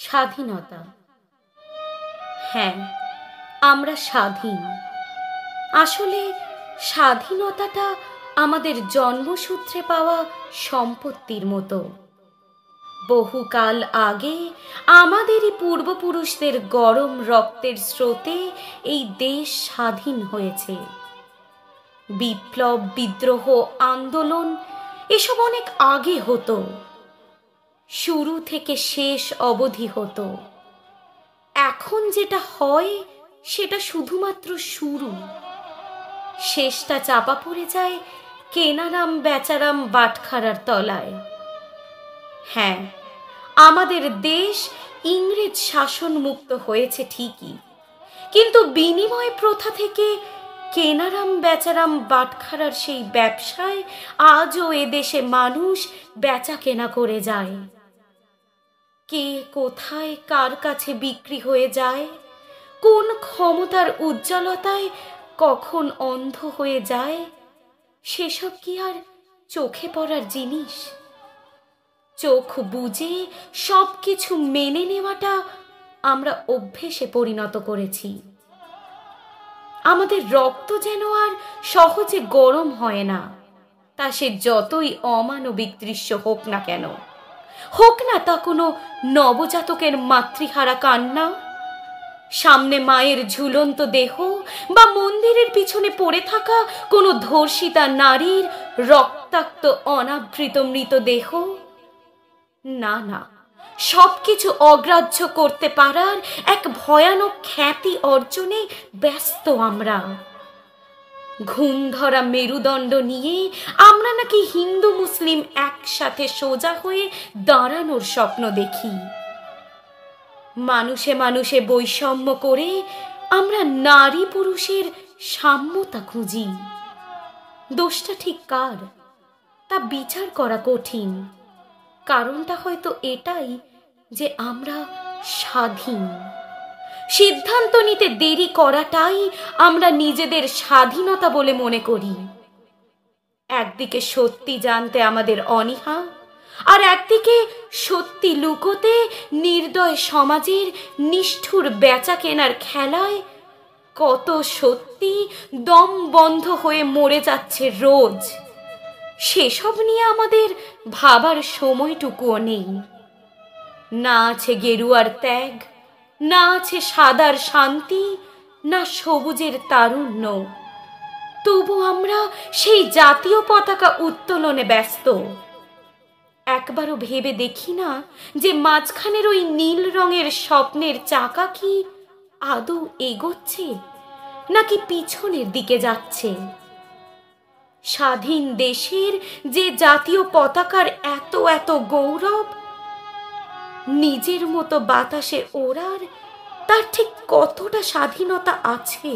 স্বাধীনতা। হ্যাঁ, আমরা স্বাধীন। আসলে স্বাধীনতাটা আমাদের জন্মসূত্রে পাওয়া সম্পত্তির মতো। বহুকাল আগে আমাদেরই পূর্বপুরুষদের গরম রক্তের স্রোতে এই দেশ স্বাধীন হয়েছে। বিপ্লব, বিদ্রোহ, আন্দোলন এসব অনেক আগে হতো। শুরু থেকে শেষ অবধি হতো। এখন যেটা হয় সেটা শুধুমাত্র শুরু। শেষটা চাপা পড়ে যায় কেনারাম বেচারাম বাটখারার তলায়। হ্যাঁ, আমাদের দেশ ইংরেজ শাসন মুক্ত হয়েছে ঠিকই, কিন্তু বিনিময় প্রথা থেকে কেনারাম বেচারাম বাটখারার সেই ব্যবসায় আজও এদেশে মানুষ বেচা কেনা করে যায়। কে কোথায় কার কাছে বিক্রি হয়ে যায়, কোন ক্ষমতার উজ্জ্বলতায় কখন অন্ধ হয়ে যায়, সেসব কি আর চোখে পড়ার জিনিস? চোখ বুজে সব কিছু মেনে নেওয়াটা আমরা অভ্যেসে পরিণত করেছি। আমাদের রক্ত যেন আর সহজে গরম হয় না, তা সে যতই অমানবিক দৃশ্য হোক না কেন। হোক না তা কোনো নবজাতকের মাতৃহারা কান্না, সামনে মায়ের ঝুলন্ত দেহ, বা মন্দিরের পিছনে পড়ে থাকা কোনো ধর্ষিতা নারীর রক্তাক্ত অনাবৃত মৃতদেহ। না না, সবকিছু অগ্রাহ্য করতে পারার এক ভয়ানক খ্যাতি অর্জনে ব্যস্ত আমরা। ঘুম ধরা মেরুদণ্ড নিয়ে আমরা নাকি হিন্দু মুসলিম একসাথে সোজা হয়ে দাঁড়ানোর স্বপ্ন দেখি। মানুষে মানুষে বৈষম্য করে আমরা নারী পুরুষের সাম্যতা খুঁজি। দোষটা ঠিক কার তা বিচার করা কঠিন। কারণটা হয়তো এটাই যে আমরা স্বাধীন। সিদ্ধান্ত নিতে দেরি করাটাই আমরা নিজেদের স্বাধীনতা বলে মনে করি। একদিকে সত্যি জানতে আমাদের অনীহা, আর একদিকে সত্যি লুকোতে নির্দয় সমাজের নিষ্ঠুর বেচা কেনার খেলায় কত সত্যি দম বন্ধ হয়ে মরে যাচ্ছে রোজ। সেসব নিয়ে আমাদের ভাবার সময়টুকুও নেই। না আছে গেরুয়ার ত্যাগ, না আছে সাদার শান্তি, না সবুজের তারুণ্য। তবু আমরা সেই জাতীয় পতাকা উত্তোলনে ব্যস্ত। একবারও ভেবে দেখি না যে মাঝখানের ওই নীল রঙের স্বপ্নের চাকা কি আদৌ এগোচ্ছে নাকি পিছনের দিকে যাচ্ছে। স্বাধীন দেশের যে জাতীয় পতাকার এত এত গৌরব, নিজের মতো বাতাসে ওড়ার তার ঠিক কতটা স্বাধীনতা আছে?